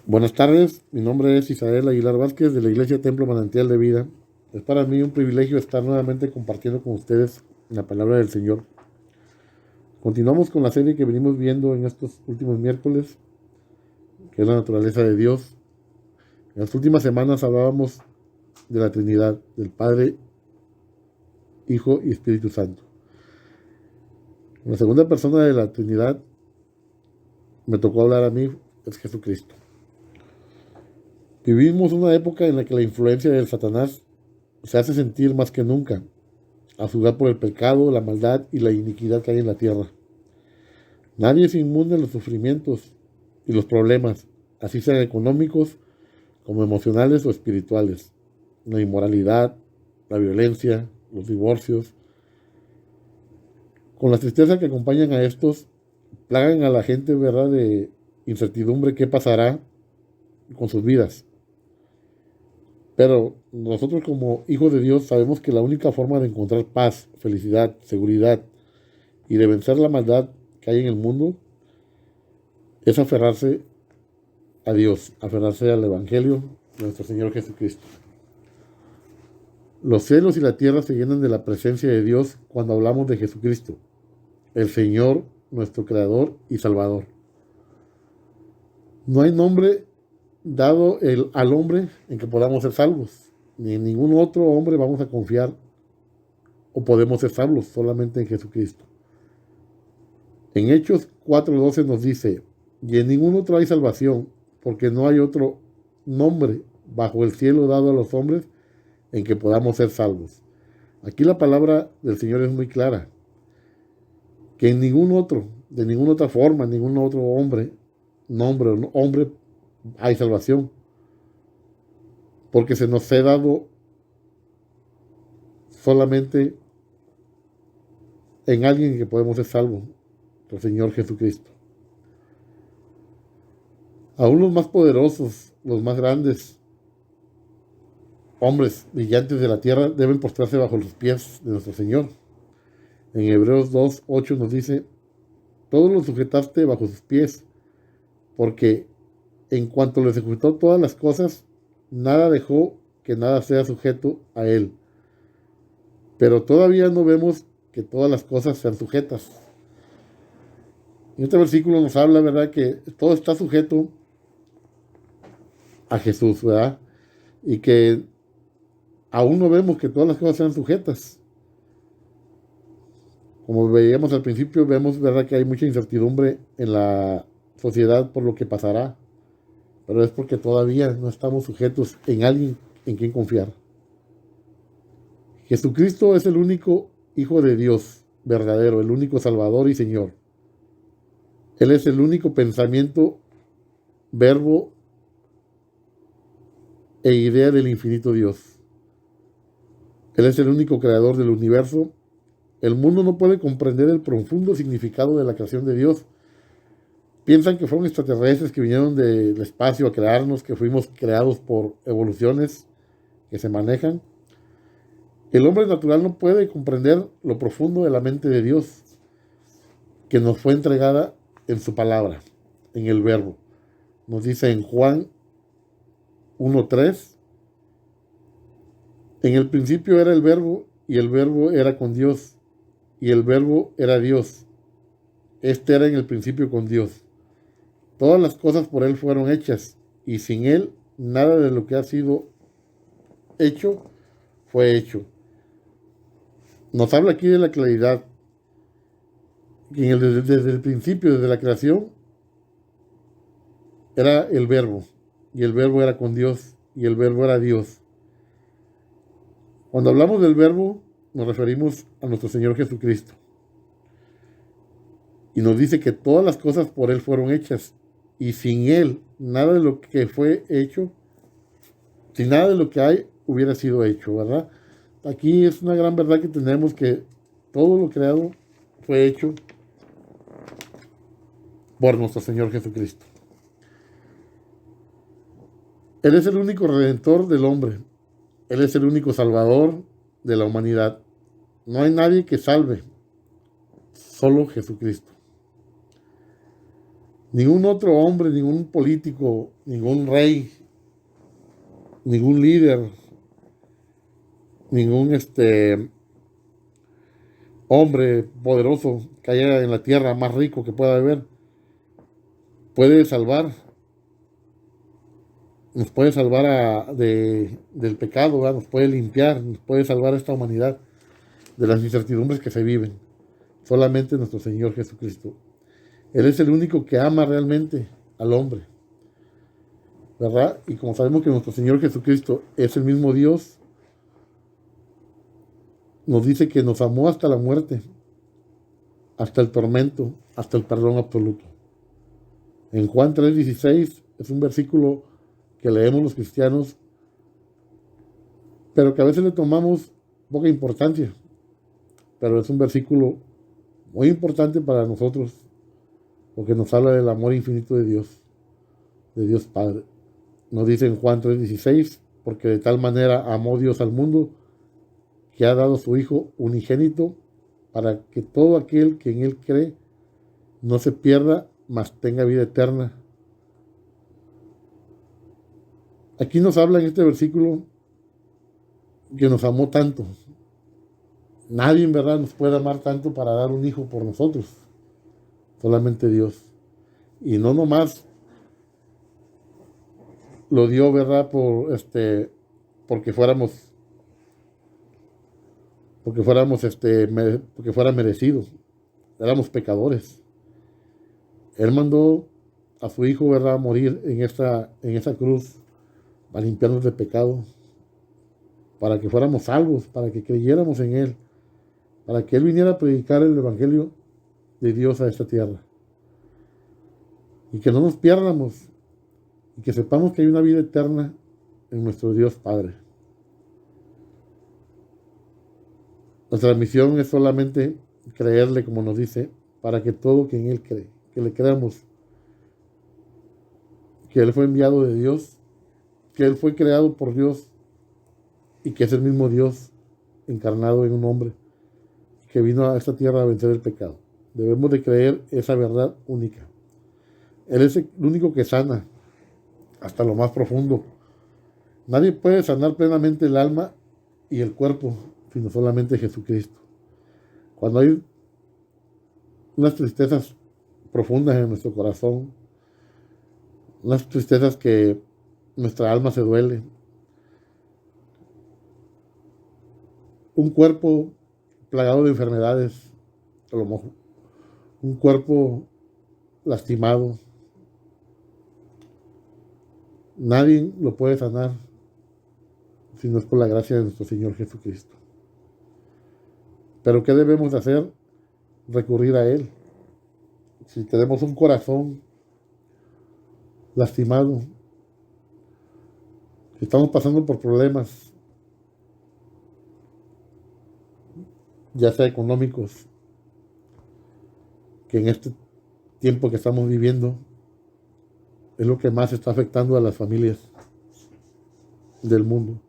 Buenas tardes, mi nombre es Isael Aguilar Vázquez de la Iglesia Templo Manantial de Vida. Es para mí un privilegio estar nuevamente compartiendo con ustedes la palabra del Señor. Continuamos con la serie que venimos viendo en estos últimos miércoles, que es la naturaleza de Dios. En las últimas semanas hablábamos de la Trinidad, del Padre, Hijo y Espíritu Santo. La segunda persona de la Trinidad me tocó hablar a mí, es Jesucristo. Vivimos una época en la que la influencia del Satanás se hace sentir más que nunca, a juzgar por el pecado, la maldad y la iniquidad que hay en la tierra. Nadie es inmune a los sufrimientos y los problemas, así sean económicos como emocionales o espirituales. La inmoralidad, la violencia, los divorcios, con la tristeza que acompañan a estos, plagan a la gente, ¿verdad?, de incertidumbre qué pasará con sus vidas. Pero nosotros como hijos de Dios sabemos que la única forma de encontrar paz, felicidad, seguridad y de vencer la maldad que hay en el mundo es aferrarse a Dios, aferrarse al Evangelio de nuestro Señor Jesucristo. Los cielos y la tierra se llenan de la presencia de Dios cuando hablamos de Jesucristo, el Señor, nuestro Creador y Salvador. No hay nombre dado al hombre en que podamos ser salvos, ni en ningún otro hombre vamos a confiar o podemos ser salvos, solamente en Jesucristo. En Hechos 4:12 nos dice, y en ningún otro hay salvación, porque no hay otro nombre bajo el cielo dado a los hombres en que podamos ser salvos. Aquí la palabra del Señor es muy clara, que en ningún otro, de ninguna otra forma, en ningún otro hombre hay salvación, porque se nos ha dado solamente en alguien en que podemos ser salvos, el Señor Jesucristo. Aún los más poderosos, los más grandes, hombres brillantes de la tierra deben postrarse bajo los pies de nuestro Señor. En Hebreos 2:8 nos dice, todos los sujetaste bajo sus pies, porque en cuanto les ejecutó todas las cosas, nada dejó que nada sea sujeto a él. Pero todavía no vemos que todas las cosas sean sujetas. En este versículo nos habla, ¿verdad?, que todo está sujeto a Jesús, ¿verdad? Y que aún no vemos que todas las cosas sean sujetas. Como veíamos al principio, vemos, ¿verdad?, que hay mucha incertidumbre en la sociedad por lo que pasará, pero es porque todavía no estamos sujetos en alguien en quien confiar. Jesucristo es el único Hijo de Dios verdadero, el único Salvador y Señor. Él es el único pensamiento, verbo e idea del infinito Dios. Él es el único creador del universo. El mundo no puede comprender el profundo significado de la creación de Dios. Piensan que fueron extraterrestres que vinieron del espacio a crearnos, que fuimos creados por evoluciones que se manejan. El hombre natural no puede comprender lo profundo de la mente de Dios, que nos fue entregada en su palabra, en el verbo. Nos dice en Juan 1:3, en el principio era el verbo, y el verbo era con Dios, y el verbo era Dios. Este era en el principio con Dios. Todas las cosas por Él fueron hechas, y sin Él nada de lo que ha sido hecho fue hecho. Nos habla aquí de la claridad, que desde el principio, desde la creación, era el verbo, y el verbo era con Dios, y el verbo era Dios. Cuando hablamos del verbo, nos referimos a nuestro Señor Jesucristo. Y nos dice que todas las cosas por Él fueron hechas, y sin Él, nada de lo que fue hecho, sin nada de lo que hay, hubiera sido hecho, ¿verdad? Aquí es una gran verdad que tenemos, que todo lo creado fue hecho por nuestro Señor Jesucristo. Él es el único redentor del hombre. Él es el único salvador de la humanidad. No hay nadie que salve, solo Jesucristo. Ningún otro hombre, ningún político, ningún rey, ningún líder, ningún hombre poderoso que haya en la tierra, más rico que pueda haber, puede salvar, nos puede salvar del pecado, ¿verdad? Nos puede limpiar, nos puede salvar a esta humanidad de las incertidumbres que se viven. Solamente nuestro Señor Jesucristo. Él es el único que ama realmente al hombre, ¿verdad? Y como sabemos que nuestro Señor Jesucristo es el mismo Dios, nos dice que nos amó hasta la muerte, hasta el tormento, hasta el perdón absoluto. En Juan 3:16 es un versículo que leemos los cristianos, pero que a veces le tomamos poca importancia. Pero es un versículo muy importante para nosotros, porque nos habla del amor infinito de Dios Padre. Nos dice en Juan 3:16, porque de tal manera amó Dios al mundo, que ha dado su Hijo unigénito, para que todo aquel que en Él cree no se pierda, mas tenga vida eterna. Aquí nos habla en este versículo que nos amó tanto. Nadie en verdad nos puede amar tanto para dar un hijo por nosotros. Solamente Dios. Y no nomás lo dio, ¿verdad? Porque fuéramos, porque fuera merecido. Éramos pecadores. Él mandó a su hijo, ¿verdad?, a morir en esa cruz para limpiarnos de pecado, para que fuéramos salvos, para que creyéramos en Él, para que Él viniera a predicar el Evangelio de Dios a esta tierra. Y que no nos pierdamos, y que sepamos que hay una vida eterna en nuestro Dios Padre. Nuestra misión es solamente creerle, como nos dice, para que todo que en Él cree, que le creamos, que Él fue enviado de Dios, que Él fue creado por Dios y que es el mismo Dios encarnado en un hombre que vino a esta tierra a vencer el pecado. Debemos de creer esa verdad única. Él es el único que sana hasta lo más profundo. Nadie puede sanar plenamente el alma y el cuerpo, sino solamente Jesucristo. Cuando hay unas tristezas profundas en nuestro corazón, unas tristezas que nuestra alma se duele, un cuerpo plagado de enfermedades, a lo mejor, un cuerpo lastimado, nadie lo puede sanar si no es por la gracia de nuestro Señor Jesucristo. Pero ¿qué debemos hacer? Recurrir a Él. Si tenemos un corazón lastimado, si estamos pasando por problemas, ya sea económicos, que en este tiempo que estamos viviendo es lo que más está afectando a las familias del mundo.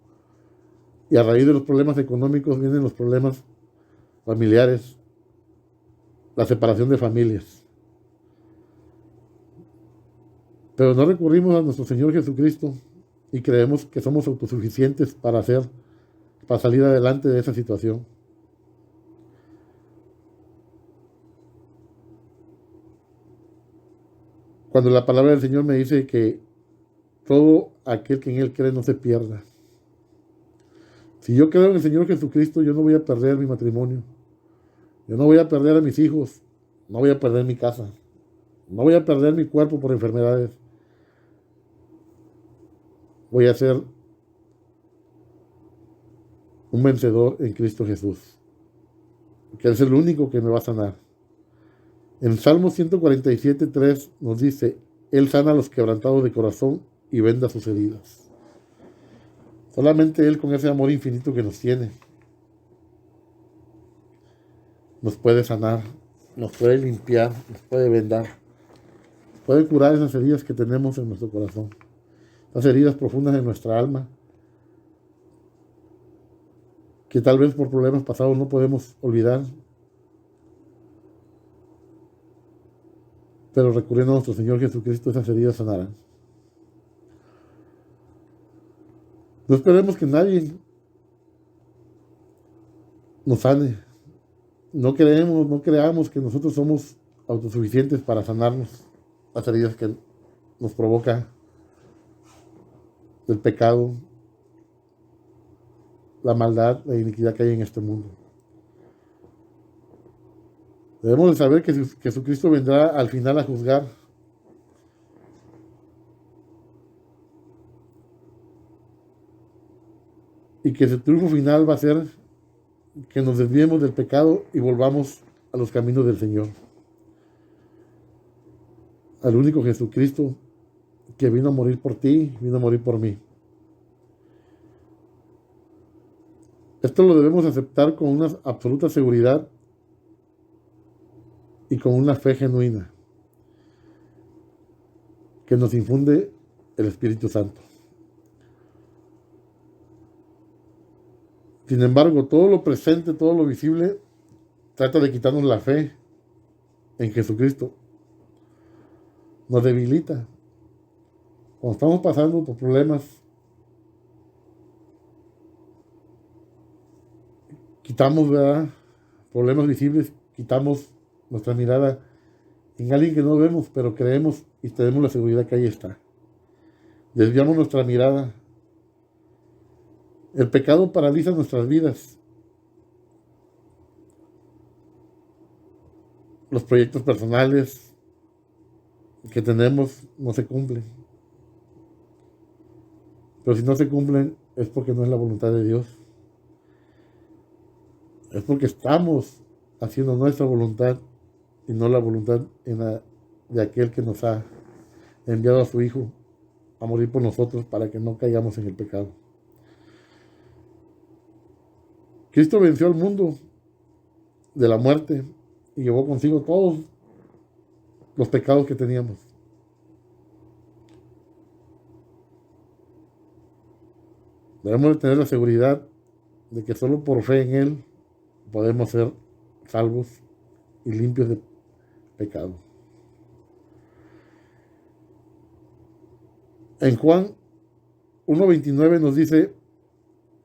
Y a raíz de los problemas económicos vienen los problemas familiares, la separación de familias. Pero no recurrimos a nuestro Señor Jesucristo y creemos que somos autosuficientes para salir adelante de esa situación. Cuando la palabra del Señor me dice que todo aquel que en Él cree no se pierda. Si yo creo en el Señor Jesucristo, yo no voy a perder mi matrimonio. Yo no voy a perder a mis hijos. No voy a perder mi casa. No voy a perder mi cuerpo por enfermedades. Voy a ser un vencedor en Cristo Jesús, que es el único que me va a sanar. En Salmo 147:3 nos dice: Él sana a los quebrantados de corazón y venda sus heridas. Solamente Él, con ese amor infinito que nos tiene, nos puede sanar, nos puede limpiar, nos puede vendar, puede curar esas heridas que tenemos en nuestro corazón, esas heridas profundas en nuestra alma, que tal vez por problemas pasados no podemos olvidar. pero recurriendo a nuestro Señor Jesucristo, esas heridas sanarán. No esperemos que nadie nos sane. No creamos que nosotros somos autosuficientes para sanarnos las heridas que nos provoca el pecado, la maldad, la iniquidad que hay en este mundo. Debemos de saber que Jesucristo vendrá al final a juzgar. Y que su triunfo final va a ser que nos desviemos del pecado y volvamos a los caminos del Señor. Al único Jesucristo que vino a morir por ti, vino a morir por mí. Esto lo debemos aceptar con una absoluta seguridad y con una fe genuina que nos infunde el Espíritu Santo. Sin embargo, todo lo presente, todo lo visible, trata de quitarnos la fe en Jesucristo. Nos debilita. Cuando estamos pasando por problemas, quitamos, ¿verdad?, problemas visibles, quitamos nuestra mirada en alguien que no vemos, pero creemos y tenemos la seguridad que ahí está. Desviamos nuestra mirada. El pecado paraliza nuestras vidas. Los proyectos personales que tenemos no se cumplen. Pero si no se cumplen es porque no es la voluntad de Dios. Es porque estamos haciendo nuestra voluntad y no la voluntad de aquel que nos ha enviado a su Hijo a morir por nosotros para que no caigamos en el pecado. Cristo venció al mundo de la muerte y llevó consigo todos los pecados que teníamos. Debemos de tener la seguridad de que solo por fe en Él podemos ser salvos y limpios de pecado. En Juan 1:29 nos dice: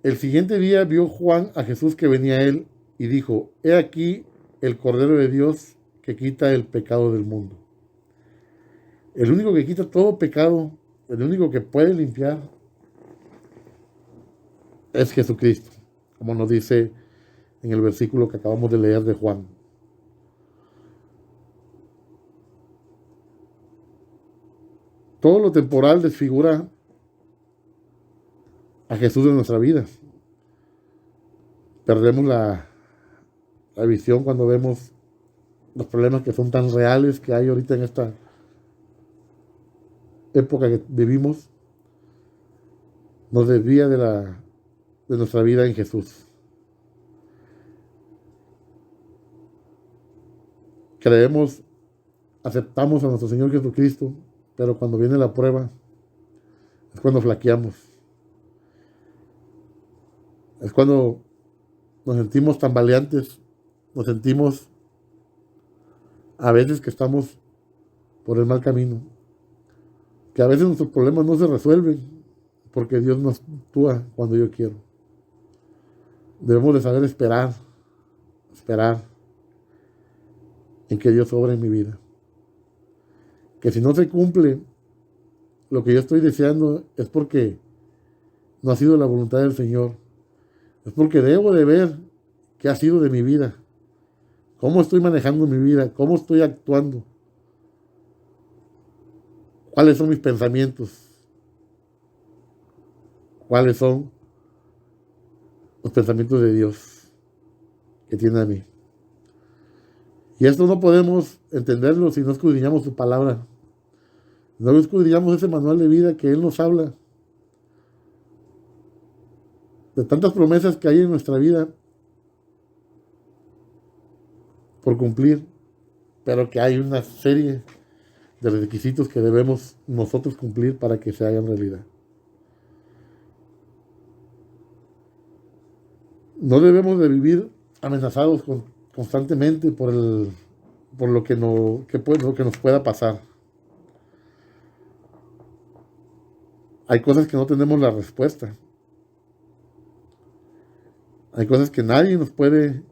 el siguiente día vio Juan a Jesús que venía a él y dijo: he aquí el Cordero de Dios que quita el pecado del mundo. El único que quita todo pecado, el único que puede limpiar, es Jesucristo, como nos dice en el versículo que acabamos de leer de Juan. Todo lo temporal desfigura a Jesús en nuestra vida. Perdemos la visión cuando vemos los problemas que son tan reales que hay ahorita en esta época que vivimos. Nos desvía de nuestra vida en Jesús. Creemos, aceptamos a nuestro Señor Jesucristo, pero cuando viene la prueba es cuando flaqueamos. Es cuando nos sentimos tambaleantes, nos sentimos a veces que estamos por el mal camino, que a veces nuestros problemas no se resuelven porque Dios no actúa cuando yo quiero. Debemos de saber esperar en que Dios obra en mi vida. Que si no se cumple lo que yo estoy deseando es porque no ha sido la voluntad del Señor. Es porque debo de ver qué ha sido de mi vida, cómo estoy manejando mi vida, cómo estoy actuando, cuáles son mis pensamientos, cuáles son los pensamientos de Dios que tiene a mí. Y esto no podemos entenderlo si no escudriñamos su palabra, no escudriñamos ese manual de vida que Él nos habla. De tantas promesas que hay en nuestra vida por cumplir, pero que hay una serie de requisitos que debemos nosotros cumplir para que se hagan realidad. No debemos de vivir amenazados constantemente por el por lo que, lo que nos pueda pasar. Hay cosas que no tenemos la respuesta. Hay cosas que nadie nos puede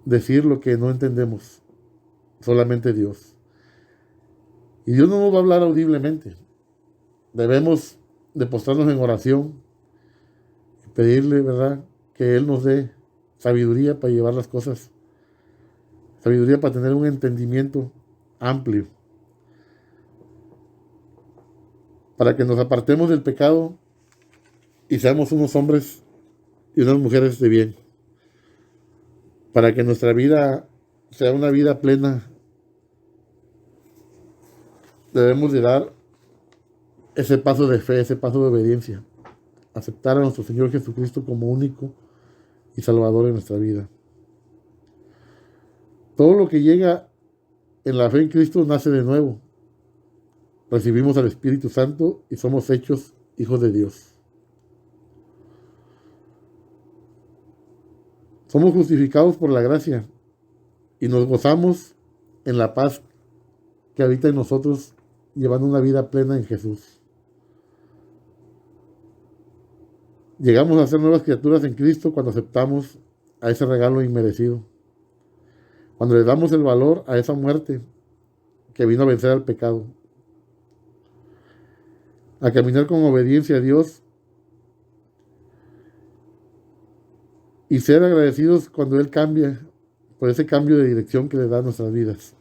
decir lo que no entendemos. Solamente Dios. Y Dios no nos va a hablar audiblemente. Debemos de postrarnos en oración y pedirle, ¿verdad?, que Él nos dé sabiduría para llevar las cosas. Sabiduría para tener un entendimiento amplio. Para que nos apartemos del pecado y seamos unos hombres y unas mujeres de bien. Para que nuestra vida sea una vida plena, debemos de dar ese paso de fe, ese paso de obediencia. Aceptar a nuestro Señor Jesucristo como único y Salvador en nuestra vida. Todo lo que llega en la fe en Cristo nace de nuevo. Recibimos al Espíritu Santo y somos hechos hijos de Dios. Somos justificados por la gracia y nos gozamos en la paz que habita en nosotros, llevando una vida plena en Jesús. Llegamos a ser nuevas criaturas en Cristo cuando aceptamos a ese regalo inmerecido. Cuando le damos el valor a esa muerte que vino a vencer al pecado. A caminar con obediencia a Dios y ser agradecidos cuando Él cambia, por ese cambio de dirección que le da a nuestras vidas.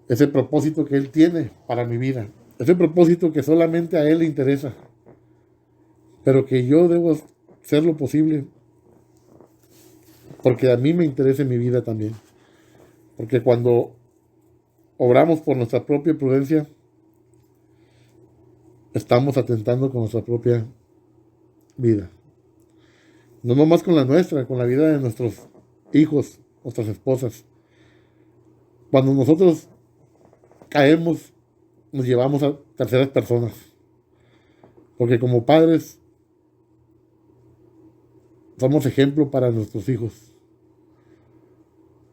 Ese propósito que Él tiene para mi vida. Ese propósito que solamente a Él le interesa. Pero que yo debo hacer lo posible porque a mí me interesa en mi vida también. Porque cuando obramos por nuestra propia prudencia, estamos atentando con nuestra propia vida. No nomás con la nuestra, con la vida de nuestros hijos, nuestras esposas. Cuando nosotros caemos, nos llevamos a terceras personas. Porque como padres, somos ejemplo para nuestros hijos.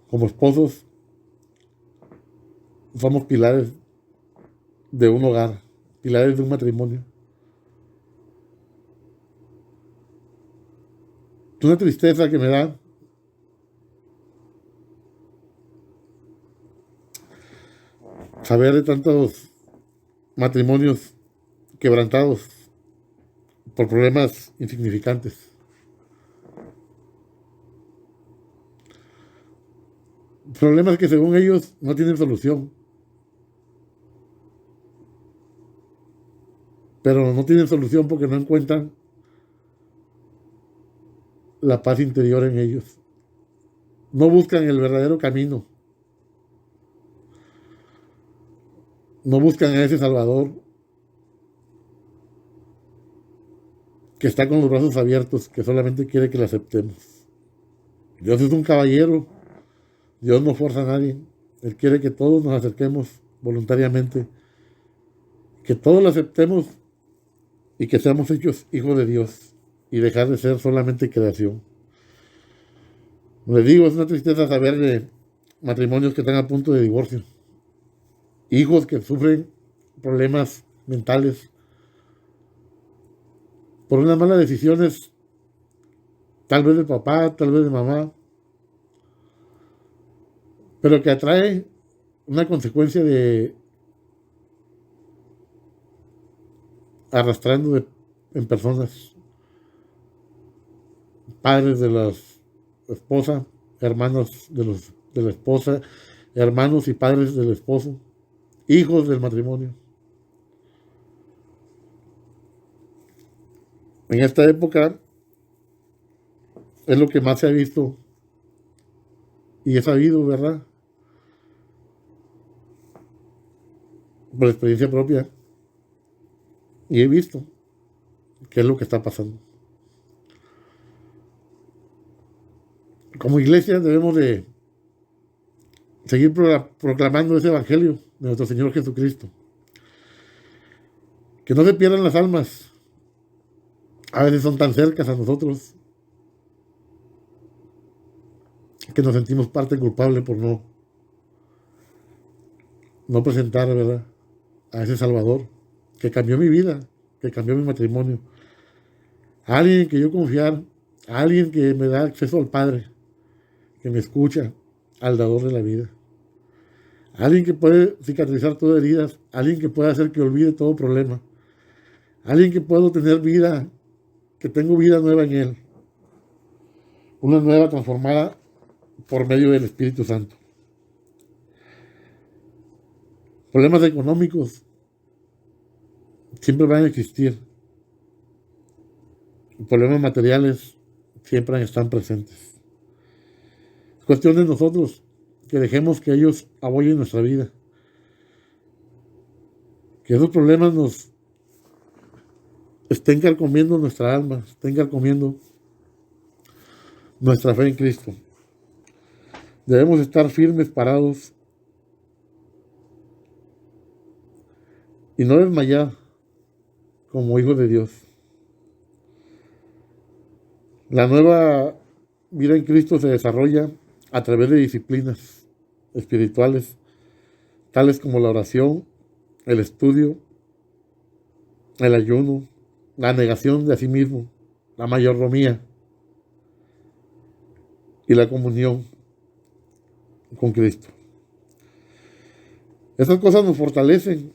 Como esposos, somos pilares de un hogar, pilares de un matrimonio. Es una tristeza que me da saber de tantos matrimonios quebrantados por problemas insignificantes. Problemas que según ellos no tienen solución. Pero no tienen solución porque no encuentran la paz interior en ellos. No buscan el verdadero camino. No buscan a ese Salvador que está con los brazos abiertos, que solamente quiere que le aceptemos. Dios es un caballero. Dios no fuerza a nadie. Él quiere que todos nos acerquemos voluntariamente, que todos lo aceptemos y que seamos hechos hijos de Dios y dejar de ser solamente creación. Les digo, es una tristeza saber de matrimonios que están a punto de divorcio, hijos que sufren problemas mentales por unas malas decisiones, tal vez de papá, tal vez de mamá, pero que atrae una consecuencia de arrastrando en personas, padres de la esposa, hermanos de la esposa, hermanos y padres del esposo, hijos del matrimonio. En esta época es lo que más se ha visto y he sabido, ¿verdad? Por experiencia propia. Y he visto qué es lo que está pasando. Como iglesia debemos de seguir proclamando ese evangelio de nuestro Señor Jesucristo. Que no se pierdan las almas. A veces son tan cercas a nosotros. que nos sentimos parte culpable por no presentar, ¿verdad?, a ese Salvador que cambió mi vida, que cambió mi matrimonio, a alguien en que yo confiar, a alguien que me da acceso al Padre, que me escucha, al dador de la vida, a alguien que puede cicatrizar todas heridas, a alguien que puede hacer que olvide todo problema, a alguien que puedo tener vida, que tengo vida nueva en Él, una nueva transformada por medio del Espíritu Santo. Problemas económicos siempre van a existir. Problemas materiales siempre están presentes. Es cuestión de nosotros que dejemos que ellos apoyen nuestra vida. Que esos problemas nos estén carcomiendo nuestra alma, estén carcomiendo nuestra fe en Cristo. Debemos estar firmes, parados y no desmayar como hijos de Dios. La nueva vida en Cristo se desarrolla a través de disciplinas espirituales, tales como la oración, el estudio, el ayuno, la negación de sí mismo, la mayordomía y la comunión con Cristo. Esas cosas nos fortalecen,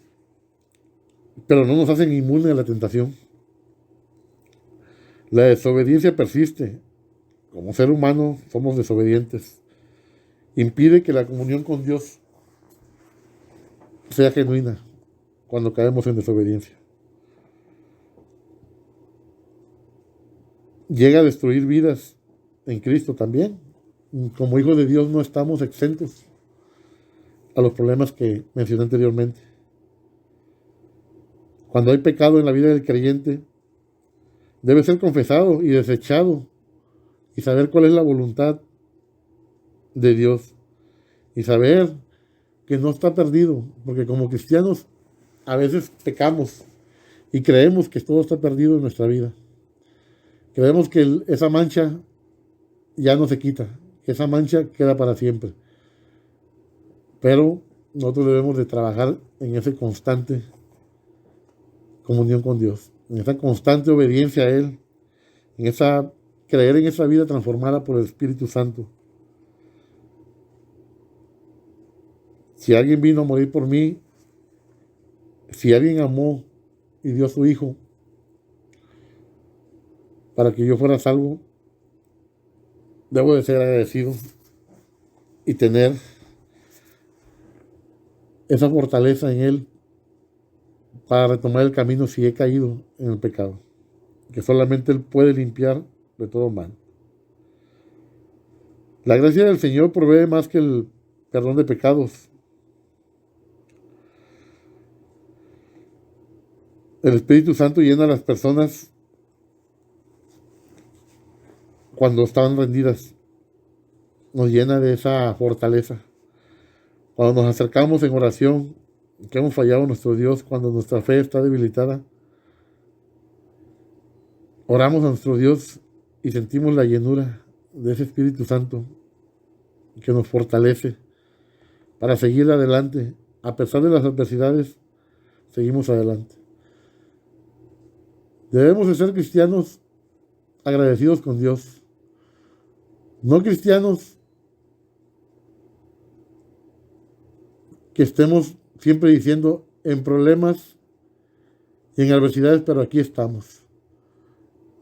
pero no nos hacen inmunes a la tentación. La desobediencia persiste. Como ser humano somos desobedientes. Impide que la comunión con Dios sea genuina cuando caemos en desobediencia. Llega a destruir vidas en Cristo también. Como hijos de Dios no estamos exentos a los problemas que mencioné anteriormente. Cuando hay pecado en la vida del creyente, debe ser confesado y desechado y saber cuál es la voluntad de Dios y saber que no está perdido, porque como cristianos a veces pecamos y creemos que todo está perdido en nuestra vida. Creemos que esa mancha ya no se quita, que esa mancha queda para siempre. Pero nosotros debemos de trabajar en esa constante comunión con Dios, en esa constante obediencia a Él, en esa creer en esa vida transformada por el Espíritu Santo. Si alguien vino a morir por mí, si alguien amó y dio a su Hijo para que yo fuera salvo, debo de ser agradecido y tener esa fortaleza en Él para retomar el camino si he caído en el pecado, que solamente Él puede limpiar de todo mal. La gracia del Señor provee más que el perdón de pecados. El Espíritu Santo llena a las personas cuando estaban rendidas. Nos llena de esa fortaleza. Cuando nos acercamos en oración, que hemos fallado a nuestro Dios, cuando nuestra fe está debilitada, oramos a nuestro Dios y sentimos la llenura de ese Espíritu Santo que nos fortalece para seguir adelante. A pesar de las adversidades, seguimos adelante. Debemos de ser cristianos agradecidos con Dios. No cristianos que estemos siempre diciendo en problemas y en adversidades, pero aquí estamos.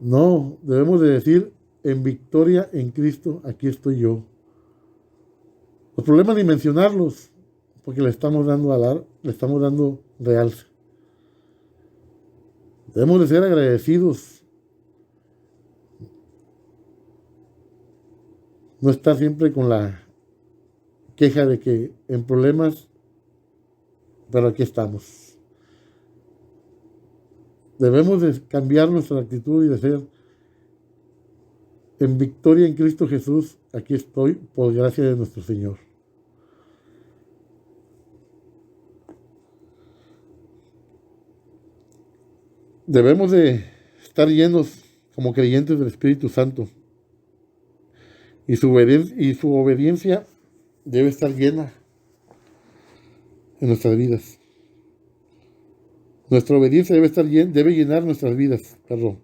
No, debemos de decir en victoria en Cristo, aquí estoy yo. Los problemas ni mencionarlos, porque le estamos dando realce. Debemos de ser agradecidos. No estar siempre con la queja de que en problemas, pero aquí estamos. Debemos de cambiar nuestra actitud y de ser en victoria en Cristo Jesús, aquí estoy por gracia de nuestro Señor. Debemos de estar llenos como creyentes del Espíritu Santo y su obediencia debe estar llena en nuestras vidas. Nuestra obediencia debe llenar nuestras vidas, perdón.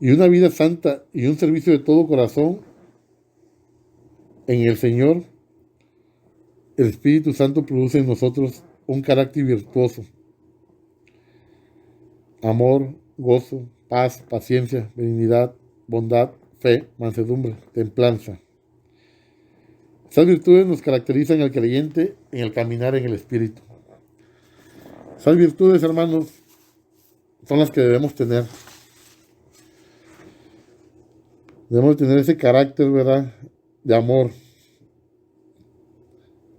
Y una vida santa y un servicio de todo corazón en el Señor, el Espíritu Santo produce en nosotros un carácter virtuoso. Amor, gozo, paz, paciencia, benignidad, bondad, fe, mansedumbre, templanza. Estas virtudes nos caracterizan al creyente en el caminar en el Espíritu. Esas virtudes, hermanos, son las que debemos tener. Debemos tener ese carácter, ¿verdad?, de amor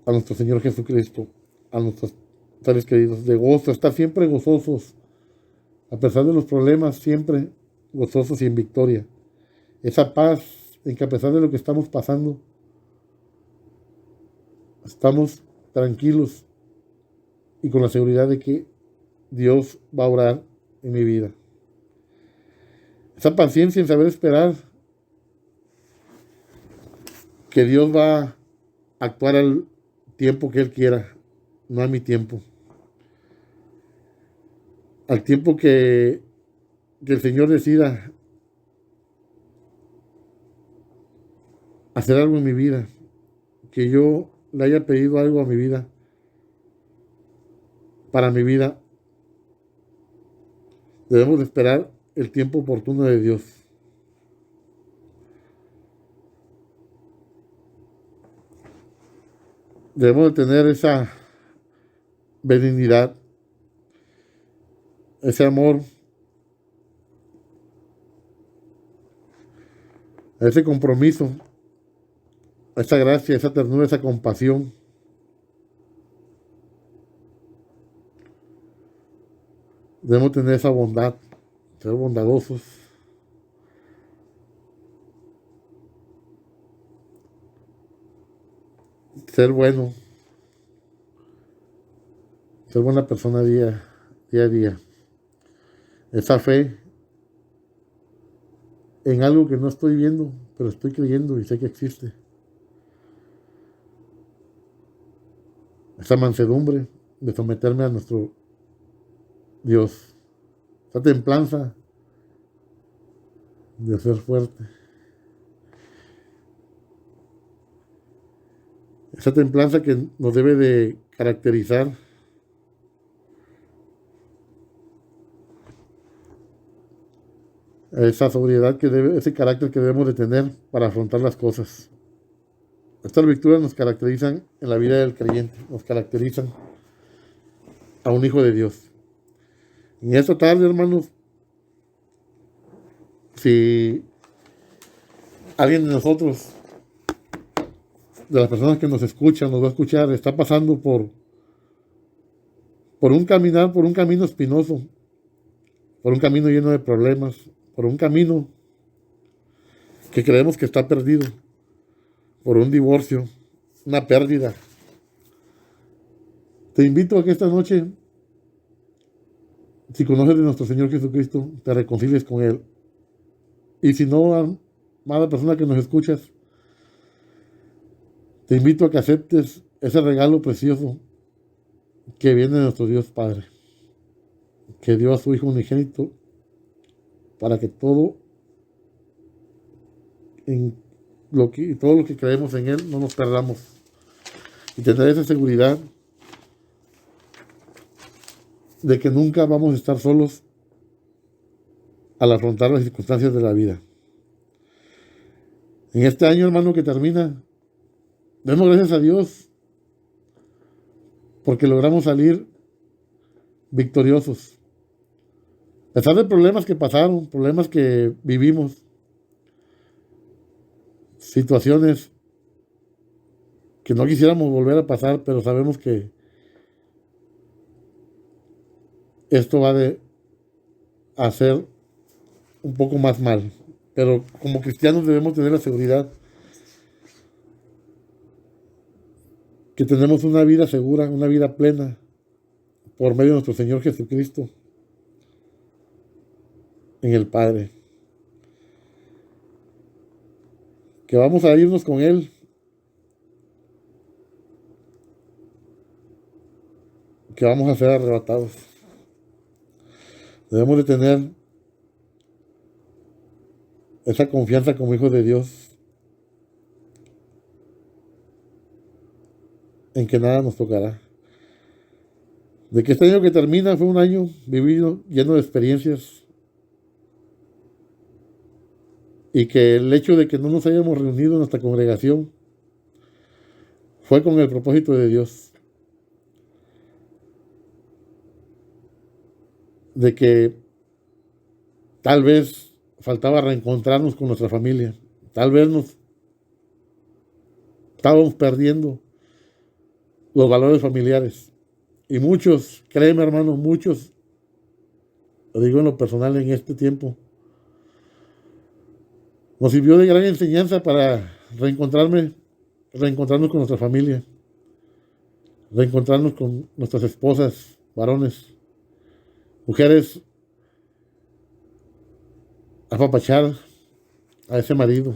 a nuestro Señor Jesucristo, a nuestros seres queridos, de gozo, estar siempre gozosos, a pesar de los problemas, siempre gozosos y en victoria. Esa paz en que a pesar de lo que estamos pasando, estamos tranquilos y con la seguridad de que Dios va a obrar en mi vida. Esa paciencia en saber esperar que Dios va a actuar al tiempo que Él quiera, no a mi tiempo. Al tiempo que el Señor decida hacer algo en mi vida, que yo le haya pedido algo a mi vida, para mi vida, debemos de esperar el tiempo oportuno de Dios. Debemos de tener esa benignidad, ese amor, ese compromiso, esa gracia, esa ternura, esa compasión. Debemos tener esa bondad, ser bondadosos. Ser bueno, ser buena persona día a día. Esa fe en algo que no estoy viendo, pero estoy creyendo y sé que existe. Esa mansedumbre de someterme a nuestro Dios. Esa templanza de ser fuerte. Esa templanza que nos debe de caracterizar. Esa sobriedad ese carácter que debemos de tener para afrontar las cosas. Estas virtudes nos caracterizan en la vida del creyente, nos caracterizan a un hijo de Dios. En esta tarde, hermanos, si alguien de nosotros, de las personas que nos escuchan, nos va a escuchar, está pasando por un camino espinoso, por un camino lleno de problemas, por un camino que creemos que está perdido, por un divorcio, una pérdida. Te invito a que esta noche, si conoces de nuestro Señor Jesucristo, te reconcilies con Él. Y si no, amada persona que nos escuchas, te invito a que aceptes ese regalo precioso que viene de nuestro Dios Padre, que dio a su Hijo unigénito para que todo lo que creemos en Él no nos perdamos, y tener esa seguridad de que nunca vamos a estar solos al afrontar las circunstancias de la vida. En este año, hermano, que termina, demos gracias a Dios porque logramos salir victoriosos. A pesar de problemas que pasaron, problemas que vivimos, situaciones que no quisiéramos volver a pasar, pero sabemos que esto va a ser un poco más mal. Pero como cristianos debemos tener la seguridad que tenemos una vida segura, una vida plena, por medio de nuestro Señor Jesucristo en el Padre. que vamos a irnos con Él, que vamos a ser arrebatados. Debemos de tener esa confianza como hijos de Dios, en que nada nos tocará. De que este año que termina fue un año vivido lleno de experiencias, y que el hecho de que no nos hayamos reunido en nuestra congregación fue con el propósito de Dios, de que tal vez faltaba reencontrarnos con nuestra familia, tal vez nos estábamos perdiendo los valores familiares. Y muchos, créeme hermano, muchos, lo digo en lo personal en este tiempo, nos sirvió de gran enseñanza para reencontrarnos con nuestra familia, reencontrarnos con nuestras esposas, varones, mujeres, apapachar a ese marido.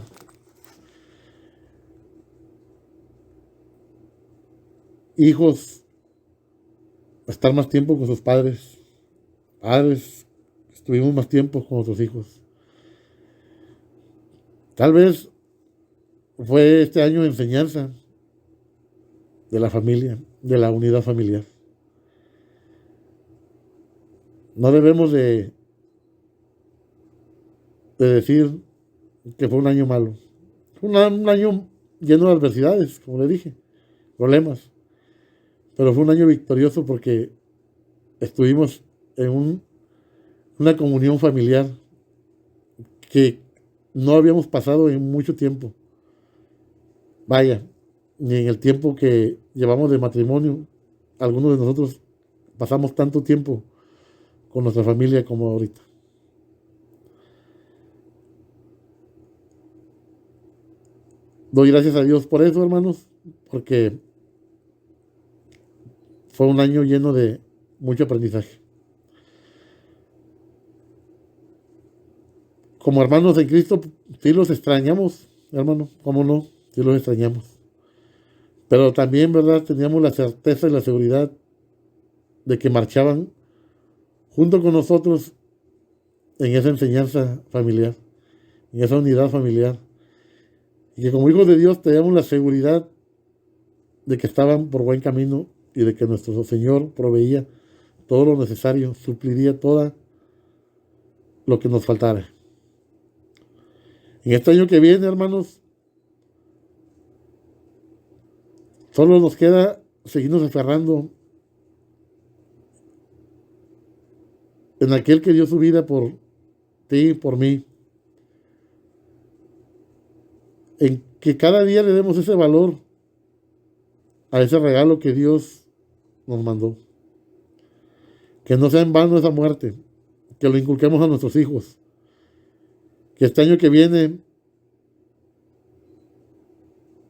Hijos, estar más tiempo con sus padres. Padres, estuvimos más tiempo con nuestros hijos. Tal vez fue este año de enseñanza de la familia, de la unidad familiar. No debemos de decir que fue un año malo. Fue un año lleno de adversidades, como le dije, problemas. Pero fue un año victorioso porque estuvimos en una comunión familiar que no habíamos pasado en mucho tiempo. Vaya, ni en el tiempo que llevamos de matrimonio, algunos de nosotros pasamos tanto tiempo con nuestra familia como ahorita. Doy gracias a Dios por eso, hermanos, porque fue un año lleno de mucho aprendizaje. Como hermanos en Cristo, sí los extrañamos, hermano, ¿cómo no? Sí los extrañamos. Pero también, ¿verdad? Teníamos la certeza y la seguridad de que marchaban junto con nosotros en esa enseñanza familiar, en esa unidad familiar. Y que como hijos de Dios teníamos la seguridad de que estaban por buen camino y de que nuestro Señor proveía todo lo necesario, supliría todo lo que nos faltara. En este año que viene, hermanos, solo nos queda seguirnos aferrando en aquel que dio su vida por ti, por mí. En que cada día le demos ese valor a ese regalo que Dios nos mandó. Que no sea en vano esa muerte, que lo inculquemos a nuestros hijos. Que este año que viene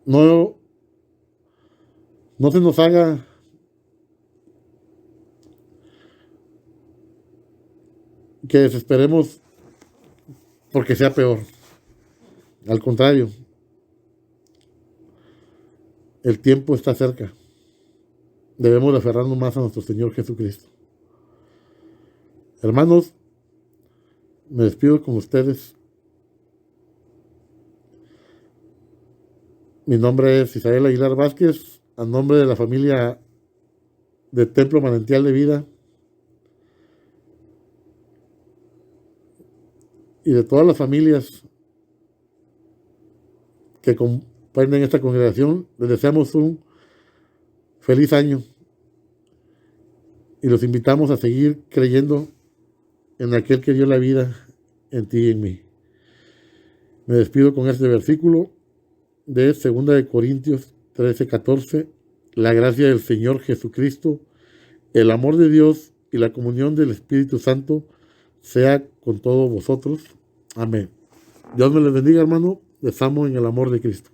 no se nos haga que desesperemos porque sea peor. Al contrario, el tiempo está cerca. Debemos de aferrarnos más a nuestro Señor Jesucristo. Hermanos, me despido con ustedes. Mi nombre es Isael Aguilar Vázquez, a nombre de la familia de Templo Manantial de Vida y de todas las familias que comprenden esta congregación. Les deseamos un feliz año y los invitamos a seguir creyendo en aquel que dio la vida en ti y en mí. Me despido con este versículo de 2 de Corintios 13:14. La gracia del Señor Jesucristo, el amor de Dios y la comunión del Espíritu Santo sea con todos vosotros. Amén. Dios me les bendiga, hermano. Les amo en el amor de Cristo.